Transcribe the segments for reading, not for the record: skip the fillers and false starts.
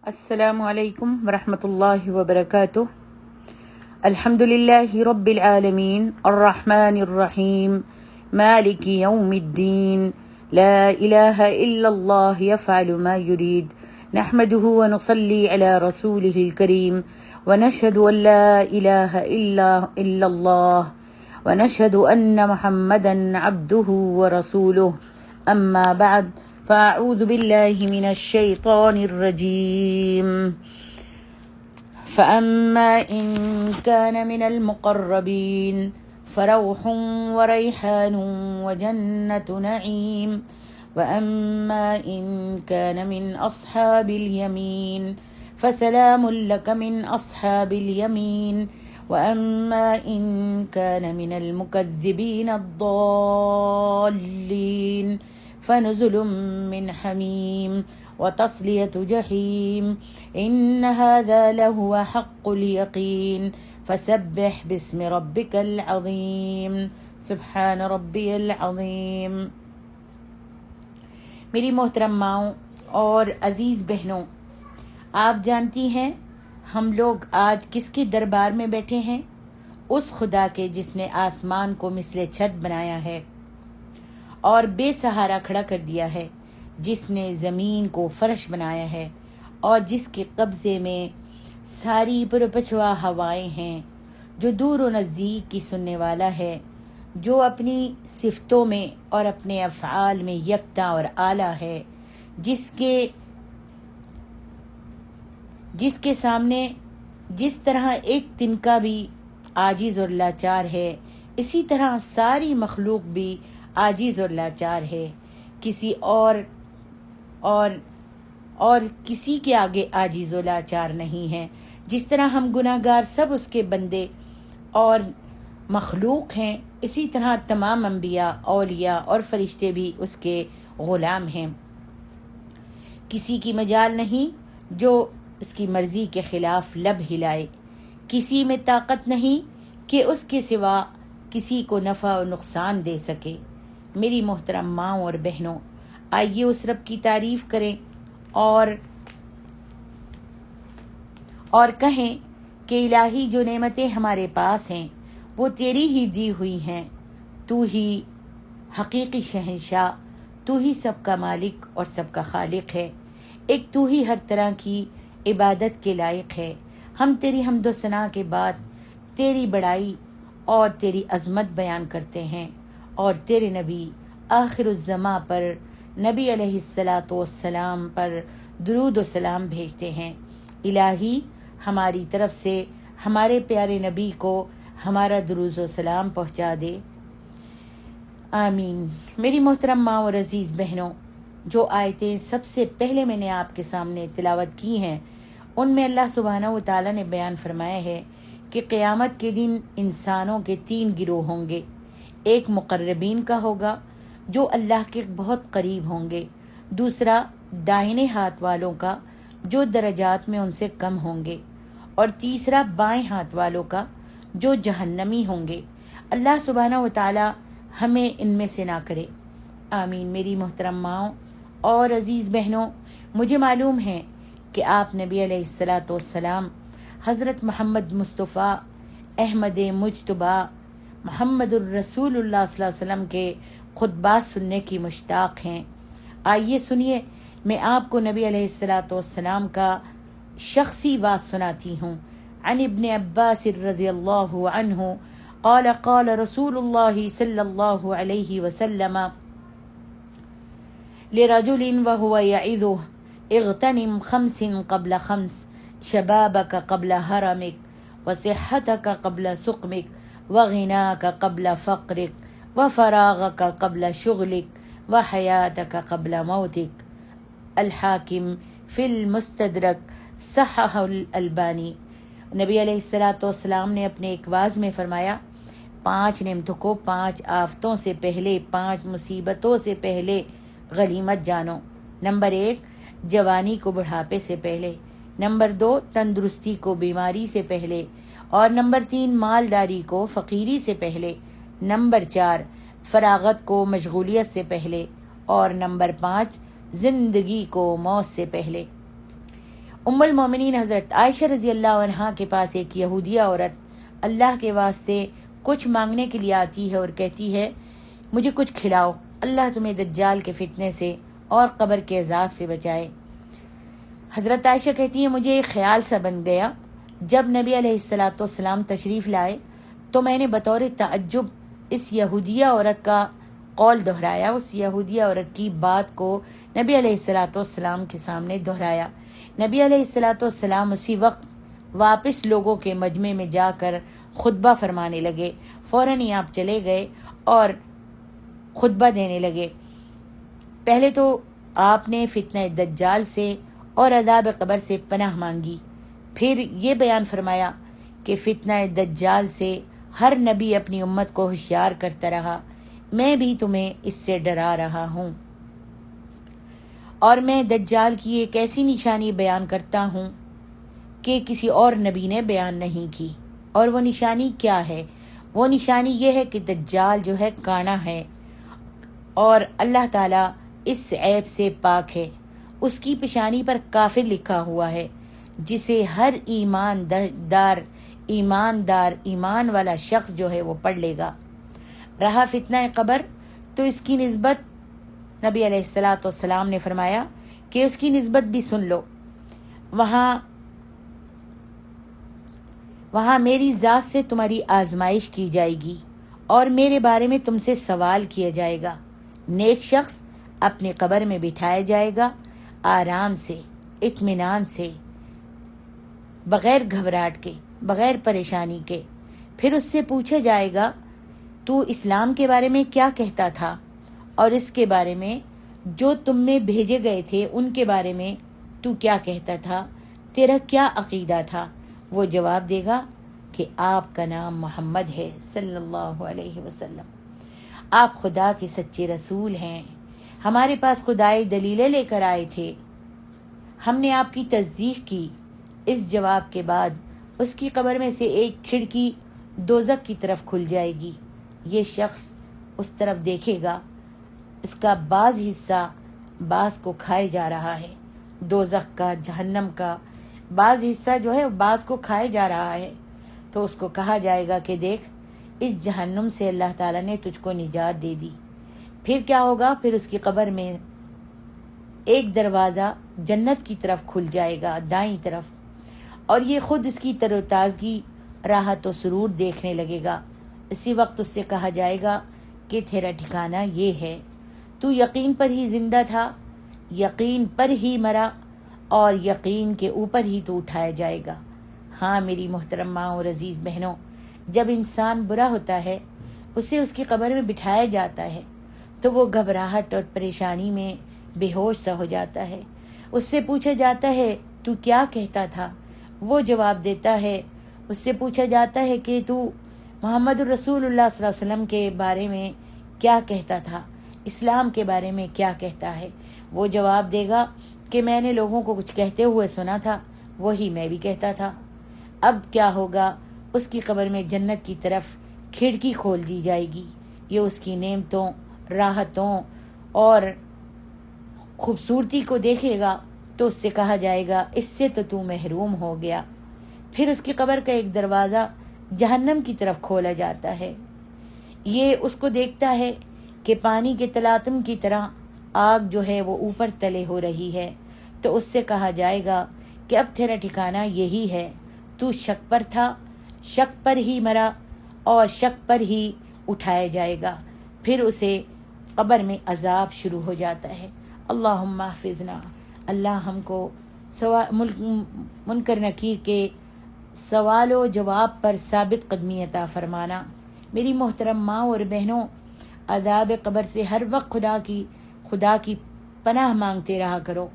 السلام علیکم ورحمۃ اللہ وبرکاتہ۔ الحمد للہ رب العالمین الرحمن الرحیم مالک یوم الدین لا الہ الا اللہ یفعل ما یرید نحمده ونصلی علی رسولہ الکریم ونشهد ان لا الہ الا اللہ ونشهد ان محمدا عبده ورسولہ اما بعد فأعوذ بالله من الشيطان الرجيم فأما إن كان من المقربين فروح وريحان وجنة نعيم وأما إن كان من أصحاب اليمين فسلام لك من أصحاب اليمين وأما إن كان من المكذبين الضالين فنزل من حميم وتصلية جحيم إن هذا لهو حق اليقين فسبح باسم ربك العظيم سبحان ربي العظيم۔ میری محترم ماؤں اور عزیز بہنوں، آپ جانتی ہیں ہم لوگ آج کس کے دربار میں بیٹھے ہیں؟ اس خدا کے جس نے آسمان کو مثل چھت بنایا ہے اور بے سہارا کھڑا کر دیا ہے، جس نے زمین کو فرش بنایا ہے اور جس کے قبضے میں ساری پرپچوا ہوائیں ہیں، جو دور و نزدیک کی سننے والا ہے، جو اپنی صفتوں میں اور اپنے افعال میں یکتا اور اعلیٰ ہے، جس کے سامنے جس طرح ایک تنکا بھی عاجز اور لاچار ہے، اسی طرح ساری مخلوق بھی عاجز اور لاچار ہے، کسی اور کسی کے آگے عاجز و لاچار نہیں ہے۔ جس طرح ہم گناہگار سب اس کے بندے اور مخلوق ہیں، اسی طرح تمام انبیاء، اولیاء اور فرشتے بھی اس کے غلام ہیں۔ کسی کی مجال نہیں جو اس کی مرضی کے خلاف لب ہلائے، کسی میں طاقت نہیں کہ اس کے سوا کسی کو نفع و نقصان دے سکے۔ میری محترم ماؤں اور بہنوں، آئیے اس رب کی تعریف کریں اور کہیں کہ الہی جو نعمتیں ہمارے پاس ہیں وہ تیری ہی دی ہوئی ہیں، تو ہی حقیقی شہنشاہ، تو ہی سب کا مالک اور سب کا خالق ہے، ایک تو ہی ہر طرح کی عبادت کے لائق ہے۔ ہم تیری حمد و ثنا کے بعد تیری بڑائی اور تیری عظمت بیان کرتے ہیں اور تیرے نبی آخر الزماں پر نبی علیہ الصلاۃ والسلام پر درود و سلام بھیجتے ہیں۔ الہی ہماری طرف سے ہمارے پیارے نبی کو ہمارا درود و سلام پہنچا دے، آمین۔ میری محترم ماں اور عزیز بہنوں، جو آیتیں سب سے پہلے میں نے آپ کے سامنے تلاوت کی ہیں، ان میں اللہ سبحانہ و تعالیٰ نے بیان فرمایا ہے کہ قیامت کے دن انسانوں کے 3 گروہ ہوں گے۔ ایک مقربین کا ہوگا جو اللہ کے بہت قریب ہوں گے، دوسرا دائیں ہاتھ والوں کا جو درجات میں ان سے کم ہوں گے، اور تیسرا بائیں ہاتھ والوں کا جو جہنمی ہوں گے۔ اللہ سبحانہ و تعالی ہمیں ان میں سے نہ کرے، آمین۔ میری محترم ماؤں اور عزیز بہنوں، مجھے معلوم ہے کہ آپ نبی علیہ الصلاۃ والسلام حضرت محمد مصطفیٰ احمد مجتبیٰ محمد الرسول اللہ صلی اللہ علیہ وسلم کے خطبات سننے کی مشتاق ہیں۔ آئیے سنیے، میں آپ کو نبی علیہ الصلاۃ والسلام کا شخصی بات سناتی ہوں۔ عن ابن عباس رضی اللہ عنہ قال قال رسول اللہ صلی اللہ علیہ وسلم لرجل وهو يعظه اغتنم 5 قبل 5 شبابك قبل هرمك وصحتك قبل سقمك وغناك قبل فقرك وفراغك قبل شغلك وحياتك قبل موتك۔ الحاکم فی المستدرک، صححہ الالبانی۔ نبی علیہ الصلاۃ والسلام نے اپنے ایک واعظ میں فرمایا، 5 نعمتوں کو 5 آفتوں سے پہلے، 5 مصیبتوں سے پہلے غنیمت جانو۔ نمبر 1، جوانی کو بڑھاپے سے پہلے، نمبر 2، تندرستی کو بیماری سے پہلے، اور نمبر 3، مالداری کو فقیری سے پہلے، نمبر 4، فراغت کو مشغولیت سے پہلے، اور نمبر 5، زندگی کو موت سے پہلے۔ ام المومنین حضرت عائشہ رضی اللہ عنہا کے پاس ایک یہودیہ عورت اللہ کے واسطے کچھ مانگنے کے لیے آتی ہے اور کہتی ہے مجھے کچھ کھلاؤ، اللہ تمہیں دجال کے فتنے سے اور قبر کے عذاب سے بچائے۔ حضرت عائشہ کہتی ہیں مجھے ایک خیال سا بن گیا، جب نبی علیہ الصلاۃ والسلام تشریف لائے تو میں نے بطور تعجب اس یہودیہ عورت کا قول دہرایا، اس یہودیہ عورت کی بات کو نبی علیہ الصلاۃ والسلام کے سامنے دہرایا۔ نبی علیہ الصلاۃ والسلام اسی وقت واپس لوگوں کے مجمع میں جا کر خطبہ فرمانے لگے۔ فوراً ہی آپ چلے گئے اور خطبہ دینے لگے۔ پہلے تو آپ نے فتنہ دجال سے اور عذاب قبر سے پناہ مانگی، پھر یہ بیان فرمایا کہ فتنہ دجال سے ہر نبی اپنی امت کو ہوشیار کرتا رہا، میں بھی تمہیں اس سے ڈرا رہا ہوں، اور میں دجال کی ایک ایسی نشانی بیان کرتا ہوں کہ کسی اور نبی نے بیان نہیں کی۔ اور وہ نشانی کیا ہے؟ وہ نشانی یہ ہے کہ دجال جو ہے کانا ہے اور اللہ تعالیٰ اس عیب سے پاک ہے۔ اس کی پیشانی پر کافر لکھا ہوا ہے، جسے ہر ایمان والا شخص جو ہے وہ پڑھ لے گا۔ رہا فتنہ قبر، تو اس کی نسبت نبی علیہ الصلاۃ والسلام نے فرمایا کہ اس کی نسبت بھی سن لو، وہاں میری ذات سے تمہاری آزمائش کی جائے گی اور میرے بارے میں تم سے سوال کیا جائے گا۔ نیک شخص اپنی قبر میں بٹھایا جائے گا، آرام سے، اطمینان سے، بغیر گھبراہٹ کے، بغیر پریشانی کے۔ پھر اس سے پوچھا جائے گا تو اسلام کے بارے میں کیا کہتا تھا، اور اس کے بارے میں جو تم میں بھیجے گئے تھے ان کے بارے میں تو کیا کہتا تھا، تیرا کیا عقیدہ تھا؟ وہ جواب دے گا کہ آپ کا نام محمد ہے صلی اللہ علیہ وسلم، آپ خدا کے سچے رسول ہیں، ہمارے پاس خدائی دلیلیں لے کر آئے تھے، ہم نے آپ کی تصدیق کی۔ اس جواب کے بعد اس کی قبر میں سے ایک کھڑکی دوزخ کی طرف کھل جائے گی۔ یہ شخص اس طرف دیکھے گا، اس کا بعض حصہ بعض کو کھائے جا رہا ہے، دوزخ کا، جہنم کا بعض حصہ جو ہے بعض کو کھائے جا رہا ہے۔ تو اس کو کہا جائے گا کہ دیکھ، اس جہنم سے اللہ تعالیٰ نے تجھ کو نجات دے دی۔ پھر کیا ہوگا؟ پھر اس کی قبر میں ایک دروازہ جنت کی طرف کھل جائے گا، دائیں طرف، اور یہ خود اس کی تر و تازگی، راحت و سرور دیکھنے لگے گا۔ اسی وقت اس سے کہا جائے گا کہ تیرا ٹھکانہ یہ ہے، تو یقین پر ہی زندہ تھا، یقین پر ہی مرا، اور یقین کے اوپر ہی تو اٹھایا جائے گا۔ ہاں میری محترم ماں اور عزیز بہنوں، جب انسان برا ہوتا ہے، اسے اس کی قبر میں بٹھایا جاتا ہے تو وہ گھبراہٹ اور پریشانی میں بے ہوش سا ہو جاتا ہے۔ اس سے پوچھا جاتا ہے تو کیا کہتا تھا؟ وہ جواب دیتا ہے، اس سے پوچھا جاتا ہے کہ تو محمد الرسول اللہ صلی اللہ علیہ وسلم کے بارے میں کیا کہتا تھا، اسلام کے بارے میں کیا کہتا ہے؟ وہ جواب دے گا کہ میں نے لوگوں کو کچھ کہتے ہوئے سنا تھا، وہی میں بھی کہتا تھا۔ اب کیا ہوگا؟ اس کی قبر میں جنت کی طرف کھڑکی کھول دی جائے گی، یہ اس کی نعمتوں، راحتوں اور خوبصورتی کو دیکھے گا تو اس سے کہا جائے گا اس سے تو محروم ہو گیا۔ پھر اس کی قبر کا ایک دروازہ جہنم کی طرف کھولا جاتا ہے، یہ اس کو دیکھتا ہے کہ پانی کے تلاطم کی طرح آگ جو ہے وہ اوپر تلے ہو رہی ہے، تو اس سے کہا جائے گا کہ اب تیرا ٹھکانہ یہی ہے، تو شک پر تھا، شک پر ہی مرا اور شک پر ہی اٹھایا جائے گا۔ پھر اسے قبر میں عذاب شروع ہو جاتا ہے۔ اللہم احفظنا، اللہ ہم کو منکر نکیر کے سوال و جواب پر ثابت قدمی عطا فرمانا۔ میری محترم ماں اور بہنوں، عذاب قبر سے ہر وقت خدا کی پناہ مانگتے رہا کرو۔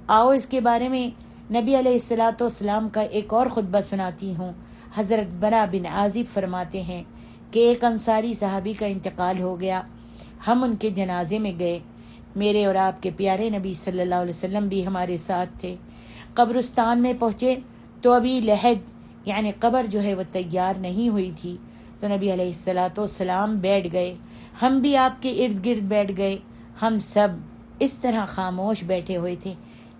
آؤ اس کے بارے میں نبی علیہ الصلاۃ والسلام کا ایک اور خطبہ سناتی ہوں۔ حضرت برا بن عازب فرماتے ہیں کہ ایک انصاری صحابی کا انتقال ہو گیا، ہم ان کے جنازے میں گئے، میرے اور آپ کے پیارے نبی صلی اللہ علیہ وسلم بھی ہمارے ساتھ تھے۔ قبرستان میں پہنچے تو ابھی لحد یعنی قبر جو ہے وہ تیار نہیں ہوئی تھی، تو نبی علیہ الصلاۃ والسلام بیٹھ گئے، ہم بھی آپ کے ارد گرد بیٹھ گئے، ہم سب اس طرح خاموش بیٹھے ہوئے تھے،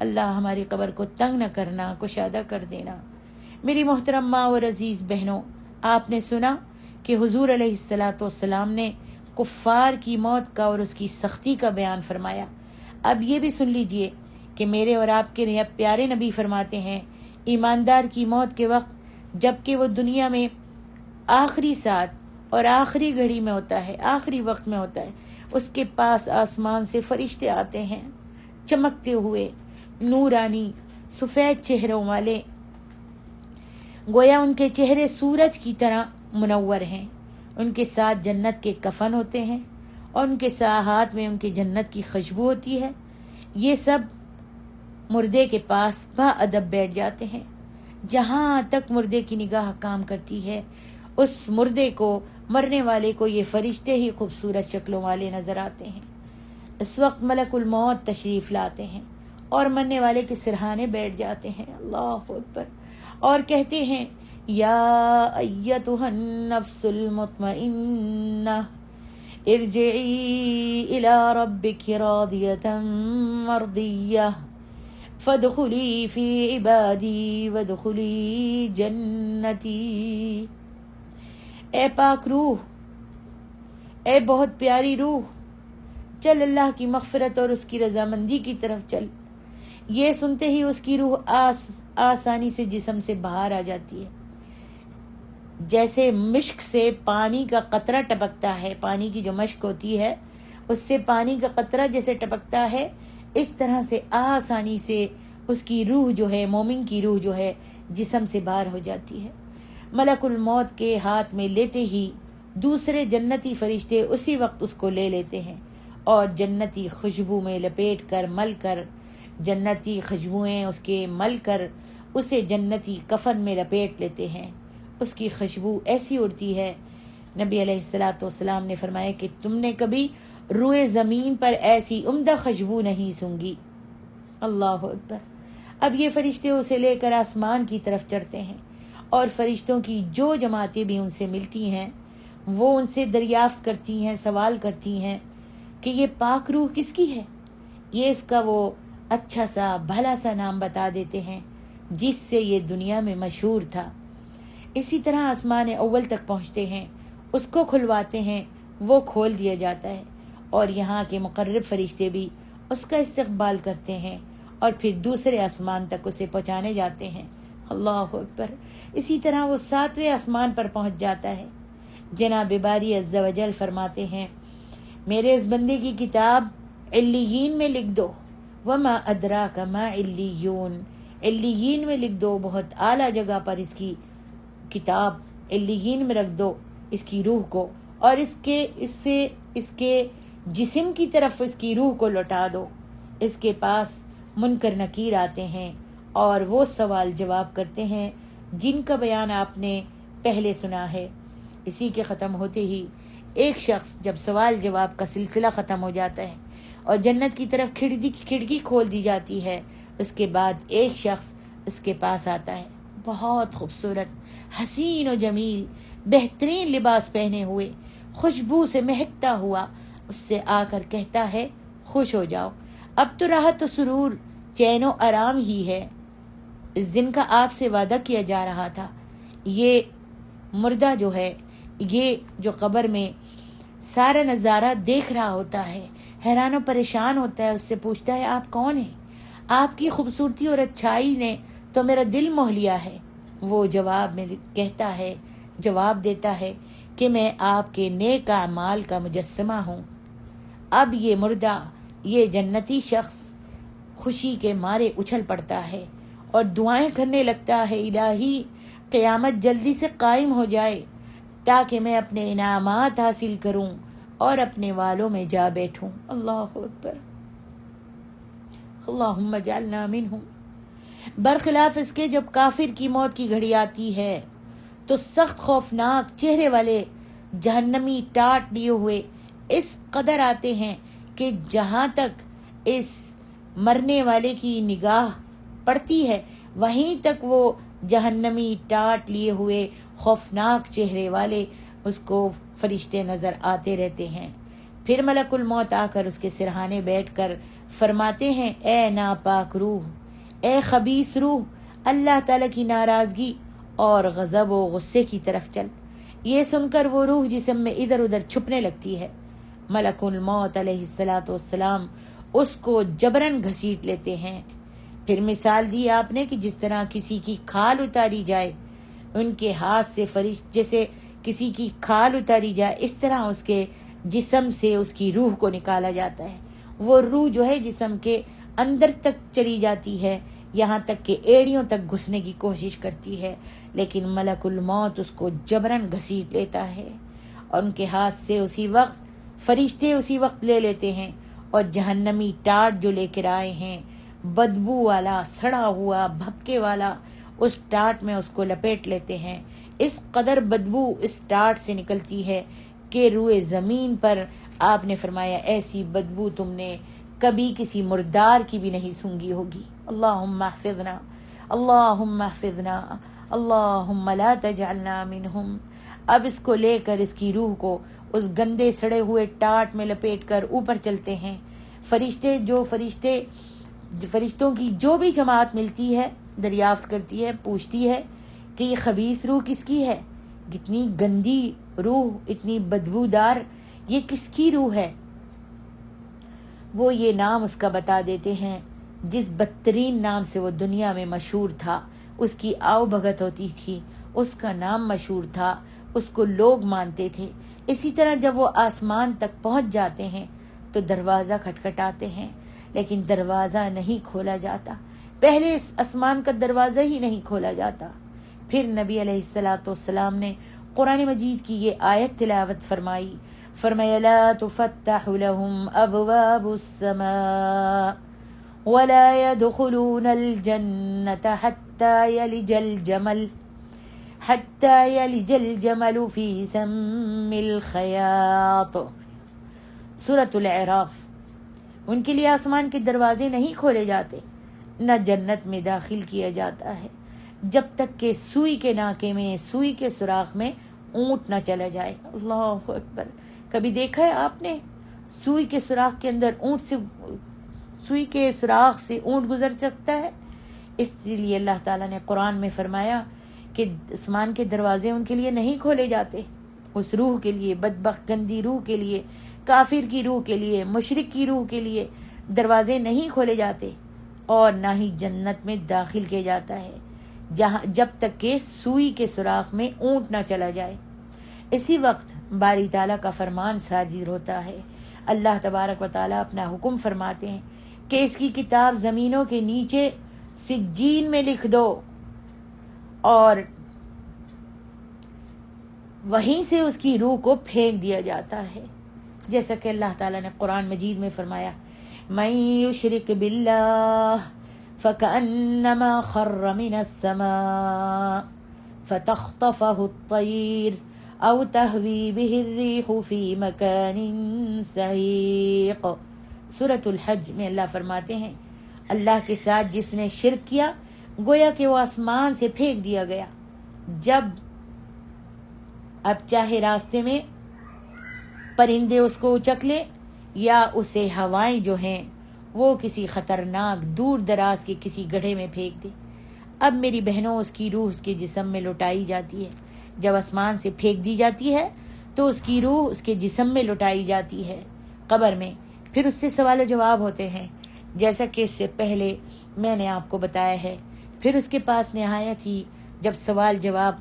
اللہ ہماری قبر کو تنگ نہ کرنا، کشادہ کر دینا۔ میری محترم ماں اور عزیز بہنوں، آپ نے سنا کہ حضور علیہ الصلاۃ والسلام نے کفار کی موت کا اور اس کی سختی کا بیان فرمایا۔ اب یہ بھی سن لیجئے کہ میرے اور آپ کے پیارے نبی فرماتے ہیں، ایماندار کی موت کے وقت جب کہ وہ دنیا میں آخری ساتھ اور آخری گھڑی میں ہوتا ہے، آخری وقت میں ہوتا ہے، اس کے پاس آسمان سے فرشتے آتے ہیں، چمکتے ہوئے، نورانی، سفید چہروں والے، گویا ان کے چہرے سورج کی طرح منور ہیں۔ ان کے ساتھ جنت کے کفن ہوتے ہیں اور ان کے ہاتھ میں ان کی جنت کی خوشبو ہوتی ہے۔ یہ سب مردے کے پاس با ادب بیٹھ جاتے ہیں۔ جہاں تک مردے کی نگاہ کام کرتی ہے، اس مردے کو، مرنے والے کو یہ فرشتے ہی خوبصورت شکلوں والے نظر آتے ہیں۔ اس وقت ملک الموت تشریف لاتے ہیں اور مرنے والے کے سرہانے بیٹھ جاتے ہیں، اللہ اکبر، اور کہتے ہیں، یا ایتھا النفس المطمئنہ ارجعی الی ربک راضیۃ مرضیہ فادخلی فی عبادی وادخلی جنتی۔ اے پاک روح، اے بہت پیاری روح، چل اللہ کی مغفرت اور اس کی رضامندی کی طرف چل۔ یہ سنتے ہی اس کی روح آسانی سے جسم سے باہر آ جاتی ہے، جیسے مشک سے پانی کا قطرہ ٹپکتا ہے، پانی کی جو مشک ہوتی ہے اس سے پانی کا قطرہ جیسے ٹپکتا ہے، اس طرح سے آسانی سے اس کی روح جو ہے، مومن کی روح جو ہے، جسم سے باہر ہو جاتی ہے۔ ملک الموت کے ہاتھ میں لیتے ہی دوسرے جنتی فرشتے اسی وقت اس کو لے لیتے ہیں اور جنتی خوشبو میں لپیٹ کر، مل کر، جنتی خوشبوئیں اس کے مل کر اسے جنتی کفن میں لپیٹ لیتے ہیں۔ اس کی خوشبو ایسی اڑتی ہے، نبی علیہ الصلاۃ والسلام نے فرمایا کہ تم نے کبھی روئے زمین پر ایسی عمدہ خوشبو نہیں سونگھی، اللہ اکبر۔ اب یہ فرشتے اسے لے کر آسمان کی طرف چڑھتے ہیں اور فرشتوں کی جو جماعتیں بھی ان سے ملتی ہیں وہ ان سے دریافت کرتی ہیں، سوال کرتی ہیں کہ یہ پاک روح کس کی ہے؟ یہ اس کا وہ اچھا سا بھلا سا نام بتا دیتے ہیں جس سے یہ دنیا میں مشہور تھا۔ اسی طرح آسمان اول تک پہنچتے ہیں، اس کو کھلواتے ہیں، وہ کھول دیا جاتا ہے اور یہاں کے مقرب فرشتے بھی اس کا استقبال کرتے ہیں اور پھر دوسرے آسمان تک اسے پہنچانے جاتے ہیں، اللہ اکبر۔ اسی طرح وہ 7ویں آسمان پر پہنچ جاتا ہے۔ جناب باری عز و جل فرماتے ہیں، میرے اس بندے کی کتاب علیین میں لکھ دو، وما ادراک ما علیون، علیین میں لکھ دو، بہت اعلیٰ جگہ پر اس کی کتاب علیین میں رکھ دو اس کی روح کو، اور اس کے جسم کی طرف اس کی روح کو لوٹا دو۔ اس کے پاس منکر نکیر آتے ہیں اور وہ سوال جواب کرتے ہیں جن کا بیان آپ نے پہلے سنا ہے۔ اسی کے ختم ہوتے ہی ایک شخص، جب سوال جواب کا سلسلہ ختم ہو جاتا ہے اور جنت کی طرف کھڑکی کھول دی جاتی ہے، اس کے بعد ایک شخص اس کے پاس آتا ہے، بہت خوبصورت، حسین و جمیل، بہترین لباس پہنے ہوئے، خوشبو سے مہکتا ہوا، اس سے آ کر کہتا ہے، خوش ہو جاؤ، اب تو راحت و سرور، چین و آرام ہی ہے، اس دن کا آپ سے وعدہ کیا جا رہا تھا۔ یہ مردہ جو ہے، یہ جو قبر میں سارا نظارہ دیکھ رہا ہوتا ہے، حیران و پریشان ہوتا ہے، اس سے پوچھتا ہے، آپ کون ہیں؟ آپ کی خوبصورتی اور اچھائی نے تو میرا دل موہ لیا ہے۔ وہ جواب دیتا ہے کہ میں آپ کے نیک اعمال کا مجسمہ ہوں۔ اب یہ مردہ، یہ جنتی شخص خوشی کے مارے اچھل پڑتا ہے اور دعائیں کرنے لگتا ہے، الہی قیامت جلدی سے قائم ہو جائے تاکہ میں اپنے انعامات حاصل کروں اور اپنے والوں میں جا بیٹھوں، اللہ اکبر، اللہم اجعلنا منہم۔ برخلاف اس کے جب کافر کی موت کی گھڑی آتی ہے تو سخت خوفناک چہرے والے جہنمی ٹاٹ لیے ہوئے اس قدر آتے ہیں کہ جہاں تک اس مرنے والے کی نگاہ پڑتی ہے وہیں تک وہ جہنمی ٹاٹ لیے ہوئے خوفناک چہرے والے اس کو فرشتے نظر آتے رہتے ہیں۔ پھر ملک الموت آ کر اس کے سرہانے بیٹھ کر فرماتے ہیں اے ناپاک روح، اے خبیث روح، اللہ تعالیٰ کی ناراضگی اور غضب و غصے کی طرف چل۔ یہ سن کر وہ روح جسم میں ادھر ادھر چھپنے لگتی ہے۔ ملک الموت علیہ السلام اس کو جبرن گھسیٹ لیتے ہیں۔ پھر مثال دی آپ نے کہ جس طرح کسی کی کھال اتاری جائے، ان کے ہاتھ سے جیسے کسی کی کھال اتاری جائے، اس طرح اس کے جسم سے اس کی روح کو نکالا جاتا ہے۔ وہ روح جو ہے جسم کے اندر تک چلی جاتی ہے، یہاں تک کہ ایڑیوں تک گھسنے کی کوشش کرتی ہے، لیکن ملک الموت اس کو جبرن گھسیٹ لیتا ہے اور ان کے ہاتھ سے فرشتے اسی وقت لے لیتے ہیں، اور جہنمی ٹاٹ جو لے کر آئے ہیں، بدبو والا، سڑا ہوا، بھپکے والا، اس ٹاٹ میں اس کو لپیٹ لیتے ہیں۔ اس قدر بدبو اس ٹاٹ سے نکلتی ہے کہ روئے زمین پر آپ نے فرمایا ایسی بدبو تم نے کبھی کسی مردار کی بھی نہیں سونگھی ہوگی۔ اللہم احفظنا، اللہم احفظنا، اللہم لا تجعلنا منہم۔ اب اس کو لے کر اس کی روح کو اس گندے سڑے ہوئے ٹاٹ میں لپیٹ کر اوپر چلتے ہیں۔ فرشتوں کی جو بھی جماعت ملتی ہے دریافت کرتی ہے، پوچھتی ہے کہ یہ خبیث روح کس کی ہے، اتنی گندی روح، اتنی بدبودار، یہ کس کی روح ہے؟ وہ یہ نام اس کا بتا دیتے ہیں جس بدترین نام سے وہ دنیا میں مشہور تھا، اس کی آؤ بھگت ہوتی تھی، اس کا نام مشہور تھا، اس کو لوگ مانتے تھے۔ اسی طرح جب وہ آسمان تک پہنچ جاتے ہیں تو دروازہ کھٹکھٹاتے ہیں، لیکن دروازہ نہیں کھولا جاتا، پہلے اس آسمان کا دروازہ ہی نہیں کھولا جاتا۔ پھر نبی علیہ السلام نے قرآن مجید کی یہ آیت تلاوت فرمایا لا تفتح لهم ابواب السماء ولا يدخلون الجنة حتى يلج الجمل في سم الخياط۔ سورۃ الاعراف۔ ان کے لیے آسمان کے دروازے نہیں کھولے جاتے، نہ جنت میں داخل کیا جاتا ہے جب تک کہ سوئی کے ناکے میں، سوئی کے سوراخ میں اونٹ نہ چلا جائے۔ اللہ اکبر! کبھی دیکھا ہے آپ نے سوئی کے سوراخ کے اندر سوئی کے سوراخ سے اونٹ گزر سکتا ہے؟ اس لیے اللہ تعالیٰ نے قرآن میں فرمایا کہ آسمان کے دروازے ان کے لیے نہیں کھولے جاتے، اس روح کے لیے، بدبخت گندی روح کے لیے، کافر کی روح کے لیے، مشرک کی روح کے لیے دروازے نہیں کھولے جاتے، اور نہ ہی جنت میں داخل کیا جاتا ہے جب تک کہ سوئی کے سوراخ میں اونٹ نہ چلا جائے۔ اسی وقت باری تعالیٰ کا فرمان صادر ہوتا ہے، اللہ تبارک و تعالیٰ اپنا حکم فرماتے ہیں کہ اس کی کتاب زمینوں کے نیچے سجین میں لکھ دو، اور وہیں سے اس کی روح کو پھینک دیا جاتا ہے، جیسا کہ اللہ تعالیٰ نے قرآن مجید میں فرمایا من یشرک باللہ فکأنما خر من السماء فتخطفه الطیر او تہوی به الریح فی مکان سحیق۔ سورۃ الحج میں اللہ فرماتے ہیں اللہ کے ساتھ جس نے شرک کیا گویا کہ وہ آسمان سے پھینک دیا گیا، جب اب چاہے راستے میں پرندے اس کو اچک لے یا اسے ہوائیں جو ہیں وہ کسی خطرناک دور دراز کے کسی گڑھے میں پھینک دے۔ اب میری بہنوں اس کی روح اس کے جسم میں لٹائی جاتی ہے، جب آسمان سے پھینک دی جاتی ہے تو اس کی روح اس کے جسم میں لٹائی جاتی ہے قبر میں، پھر اس سے سوال و جواب ہوتے ہیں جیسا کہ اس سے پہلے میں نے آپ کو بتایا ہے۔ پھر اس کے پاس نہایت ہی جب سوال جواب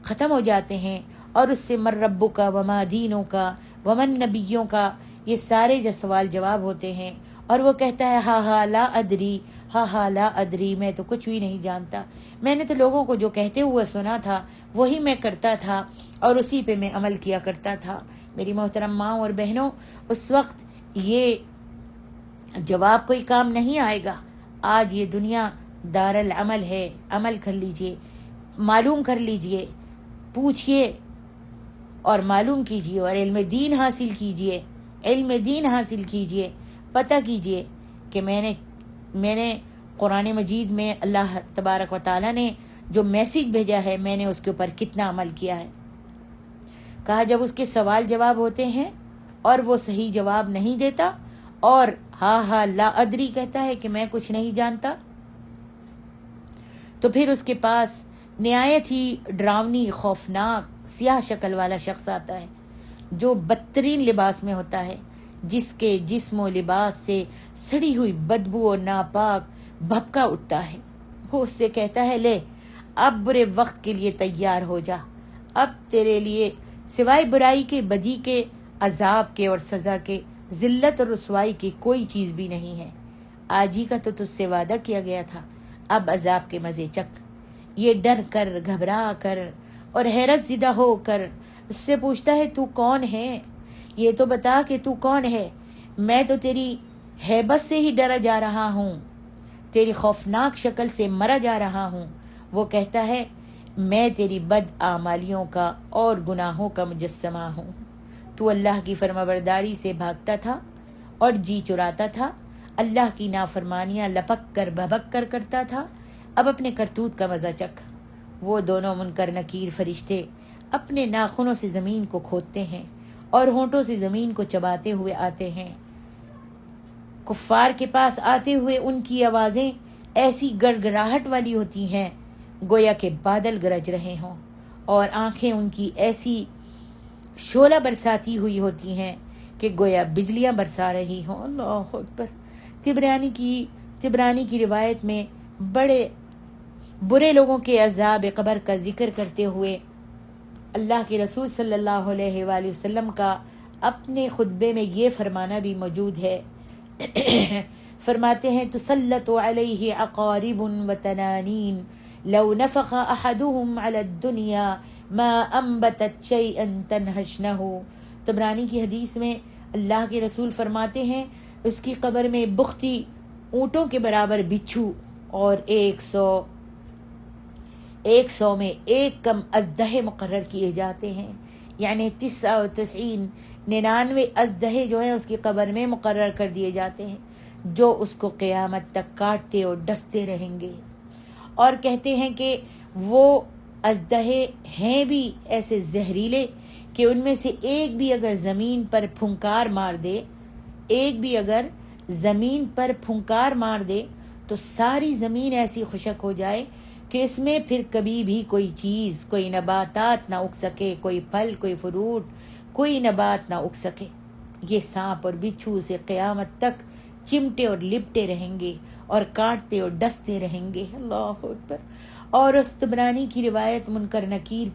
ختم ہو جاتے ہیں اور اس سے من ربک کا وما دینوں کا ومن نبیوں کا یہ سارے جو سوال جواب ہوتے ہیں، اور وہ کہتا ہے ہا لا ادری، ہا لا ادری، میں تو کچھ بھی نہیں جانتا، میں نے تو لوگوں کو جو کہتے ہوئے سنا تھا وہی میں کرتا تھا اور اسی پہ میں عمل کیا کرتا تھا۔ میری محترم ماں اور بہنوں، اس وقت یہ جواب کوئی کام نہیں آئے گا۔ آج یہ دنیا دار العمل ہے، عمل کر لیجئے، معلوم کر لیجئے، پوچھئے اور معلوم کیجئے اور علم دین حاصل کیجئے، علم دین حاصل کیجئے، پتہ کیجئے کہ میں نے قرآن مجید میں اللہ تبارک و تعالیٰ نے جو میسیج بھیجا ہے میں نے اس کے اوپر کتنا عمل کیا ہے۔ کہا جب اس کے سوال جواب ہوتے ہیں اور وہ صحیح جواب نہیں دیتا اور ہاں لا ادری کہتا ہے کہ میں کچھ نہیں جانتا، تو پھر اس کے پاس نہایت ہی ڈراؤنی خوفناک سیاہ شکل والا شخص آتا ہے جو بدترین لباس میں ہوتا ہے، جس کے جسم و لباس سے سڑی ہوئی بدبو اور ناپاک بھپکا اٹھتا ہے۔ وہ اس سے کہتا ہے، لے اب برے وقت کے لیے تیار ہو جا، اب تیرے لیے سوائے برائی کے، بدی کے، عذاب کے اور سزا کے، ذلت اور رسوائی کی کوئی چیز بھی نہیں ہے۔ آج ہی کا تو تجھ سے وعدہ کیا گیا تھا، اب عذاب کے مزے چکھ۔ یہ ڈر کر، گھبرا کر اور حیرت زدہ ہو کر اس سے پوچھتا ہے، تو کون ہے؟ یہ تو بتا کہ تو کون ہے؟ میں تو تیری ہیبت سے ہی ڈرا جا رہا ہوں، تیری خوفناک شکل سے مرا جا رہا ہوں۔ وہ کہتا ہے، میں تیری بد اعمالیوں کا اور گناہوں کا مجسمہ ہوں۔ تو اللہ کی فرمانبرداری سے بھاگتا تھا اور جی چراتا تھا، اللہ کی نافرمانیاں لپک کر بھبک کر کرتا تھا، اب اپنے کرتوت کا مزہ چکھ۔ وہ دونوں منکر نکیر فرشتے اپنے ناخنوں سے زمین کو کھودتے ہیں اور ہونٹوں سے زمین کو چباتے ہوئے آتے ہیں۔ کفار کے پاس آتے ہوئے ان کی آوازیں ایسی گڑگڑاہٹ والی ہوتی ہیں گویا کہ بادل گرج رہے ہوں، اور آنکھیں ان کی ایسی شعلہ برساتی ہوئی ہوتی ہیں کہ گویا بجلیاں برسا رہی ہوں۔ اللہ اکبر۔ تبرانی کی روایت میں بڑے برے لوگوں کے عذاب قبر کا ذکر کرتے ہوئے اللہ کے رسول صلی اللہ علیہ وآلہ وسلم کا اپنے خطبے میں یہ فرمانا بھی موجود ہے۔ فرماتے ہیں، تسلط علیہ عقارب و تنانین لو نفخ احدهم على الدنیا ما انبتت شیئا تنہشنہ۔ تبرانی کی حدیث میں اللہ کے رسول فرماتے ہیں، اس کی قبر میں بختی اونٹوں کے برابر بچھو اور 100 میں ایک کم ازدہے مقرر کیے جاتے ہیں، یعنی 99 ازدہے جو ہیں اس کی قبر میں مقرر کر دیے جاتے ہیں، جو اس کو قیامت تک کاٹتے اور ڈستے رہیں گے۔ اور کہتے ہیں کہ وہ ازدہے ہیں بھی ایسے زہریلے کہ ان میں سے ایک بھی اگر زمین پر پھنکار مار دے تو ساری زمین ایسی خشک ہو جائے کہ اس میں پھر کبھی بھی کوئی چیز، کوئی نباتات نہ اگ سکے، کوئی پھل، کوئی فروٹ، کوئی نبات نہ اگ سکے۔ یہ سانپ اور بچھو سے قیامت تک چمٹے اور لپٹے رہیں گے اور کاٹتے اور ڈستے رہیں گے۔ اللہ اکبر۔ اور اس تبرانی کی روایت منکر نکیر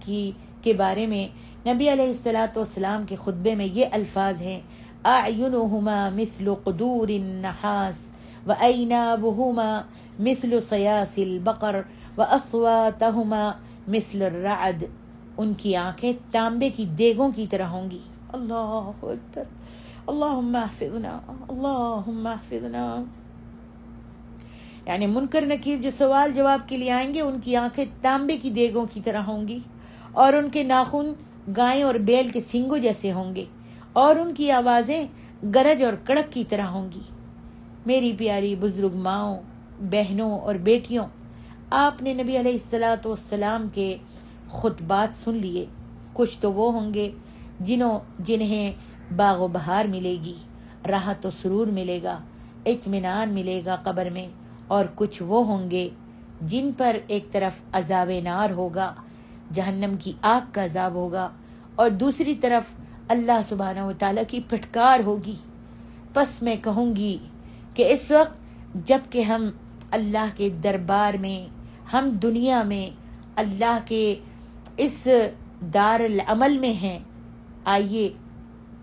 کے بارے میں نبی علیہ الصلوۃ والسلام کے خطبے میں یہ الفاظ ہیں، اعینہما مثل قدور النحاس وعنابہما مثل صیاص البقر واصواتہما مثل الرعد۔ ان کی آنکھیں تانبے کی دیگوں کی طرح ہوں گی۔ اللہ اکبر۔ اللہم احفظنا، اللہم احفظنا۔ یعنی منکر نکیر جو سوال جواب کے لیے آئیں گے، ان کی آنکھیں تانبے کی دیگوں کی طرح ہوں گی، اور ان کے ناخن گائے اور بیل کے سنگوں جیسے ہوں گے، اور ان کی آوازیں گرج اور کڑک کی طرح ہوں گی۔ میری پیاری بزرگ ماؤں، بہنوں اور بیٹیوں، آپ نے نبی علیہ الصلوۃ والسلام کے خطبات سن لیے۔ کچھ تو وہ ہوں گے جنہیں باغ و بہار ملے گی، راحت و سرور ملے گا، اطمینان ملے گا قبر میں، اور کچھ وہ ہوں گے جن پر ایک طرف عذاب نار ہوگا، جہنم کی آگ کا عذاب ہوگا، اور دوسری طرف اللہ سبحانہ و تعالیٰ کی پھٹکار ہوگی۔ پس میں کہوں گی کہ اس وقت جب کہ ہم اللہ کے دربار میں، ہم دنیا میں اللہ کے اس دار العمل میں ہیں، آئیے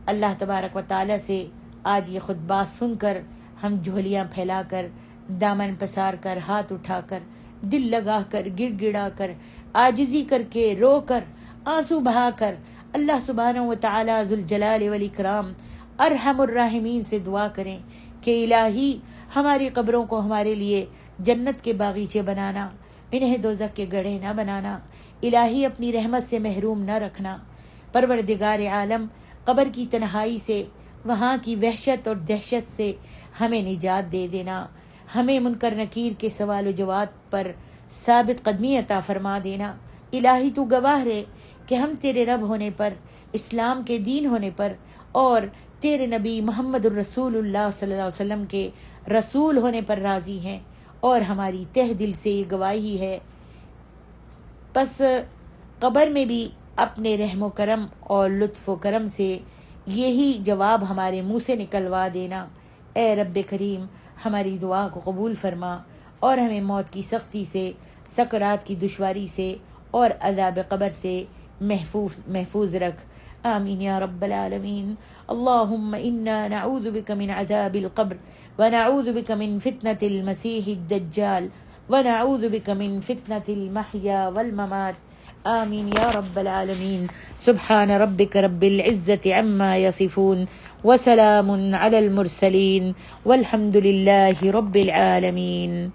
اللہ تبارک و تعالیٰ سے آج یہ خطبات سن کر ہم جھولیاں پھیلا کر، دامن پسار کر، ہاتھ اٹھا کر، دل لگا کر، گڑ گڑا کر، عاجزی کر کے، رو کر، آنسو بہا کر اللہ سبحانہ و تعالیٰ ذوالجلال والاکرام ارحم الراحمین سے دعا کریں کہ الہی ہماری قبروں کو ہمارے لیے جنت کے باغیچے بنانا، انہیں دوزخ کے گڑھے نہ بنانا، الہی اپنی رحمت سے محروم نہ رکھنا۔ پروردگار عالم، قبر کی تنہائی سے، وہاں کی وحشت اور دہشت سے ہمیں نجات دے دینا، ہمیں منکر نکیر کے سوال و جواب پر ثابت قدمی عطا فرما دینا۔ الہی تو گواہ رہے کہ ہم تیرے رب ہونے پر، اسلام کے دین ہونے پر اور تیرے نبی محمد الرسول اللہ صلی اللہ علیہ وسلم کے رسول ہونے پر راضی ہیں، اور ہماری تہ دل سے یہ گواہی ہے۔ پس قبر میں بھی اپنے رحم و کرم اور لطف و کرم سے یہی جواب ہمارے منہ سے نکلوا دینا۔ اے رب کریم، ہماری دعا کو قبول فرما اور ہمیں موت کی سختی سے، سکرات کی دشواری سے اور عذاب قبر سے محفوظ رکھ۔ آمین یا رب العالمین۔ اللہم انا نعوذ بک من عذاب القبر ونعوذ بک من فتنة المسیح الدجال ونعوذ بک من فتنة المحیا والممات۔ آمین یا رب العالمین۔ سبحان ربک رب العزة عما یصفون وسلام علی المرسلین والحمد للہ رب العالمین۔